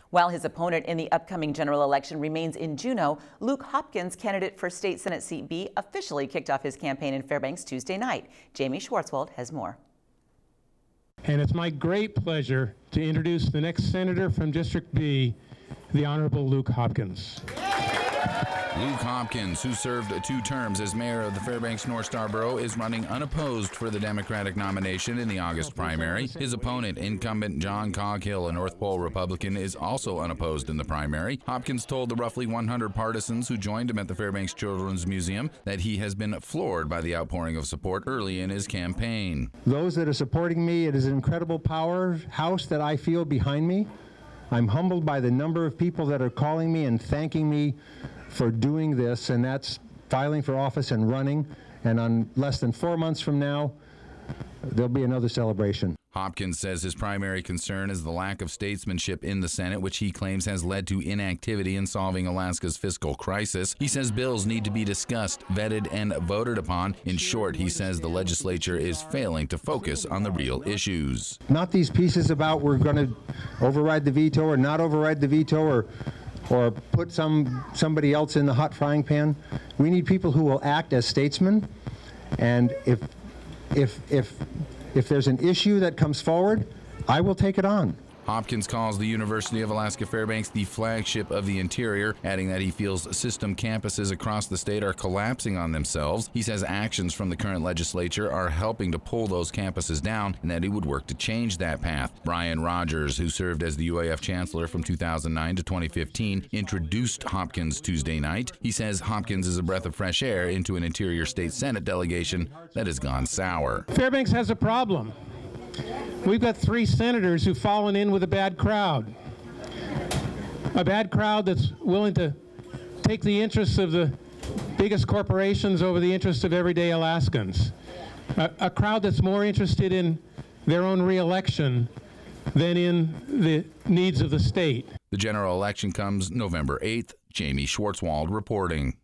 While his opponent in the upcoming general election remains in Juneau, Luke Hopkins, candidate for State Senate Seat B, officially kicked off his campaign in Fairbanks Tuesday night. Jamie Schwartzwald has more. And it's my great pleasure to introduce the next senator from District B, the Honorable Luke Hopkins. Luke Hopkins, who served 2 terms as mayor of the Fairbanks North Star Borough, is running unopposed for the Democratic nomination in the August primary. His opponent, incumbent John Coghill, a North Pole Republican, is also unopposed in the primary. Hopkins told the roughly 100 partisans who joined him at the Fairbanks Children's Museum that he has been floored by the outpouring of support early in his campaign. Those that are supporting me, it is an incredible powerhouse that I feel behind me. I'm humbled by the number of people that are calling me and thanking me for doing this, and that's filing for office and running. And on less than 4 months from now, there'll be another celebration. Hopkins says his primary concern is the lack of statesmanship in the Senate, which he claims has led to inactivity in solving Alaska's fiscal crisis. He says bills need to be discussed, vetted, and voted upon. In short, he says the legislature is failing to focus on the real issues. Not these pieces about we're going to override the veto or not override the veto or put somebody else in the hot frying pan. We need people who will act as statesmen, and if there's an issue that comes forward, I will take it on. Hopkins calls the University of Alaska Fairbanks the flagship of the interior, adding that he feels system campuses across the state are collapsing on themselves. He says actions from the current legislature are helping to pull those campuses down, and that he would work to change that path. Brian Rogers, who served as the UAF chancellor from 2009 to 2015, introduced Hopkins Tuesday night. He says Hopkins is a breath of fresh air into an interior state Senate delegation that has gone sour. Fairbanks has a problem. We've got 3 senators who've fallen in with a bad crowd. A bad crowd that's willing to take the interests of the biggest corporations over the interests of everyday Alaskans. A crowd that's more interested in their own re-election than in the needs of the state. The general election comes November 8th. Jamie Schwartzwald reporting.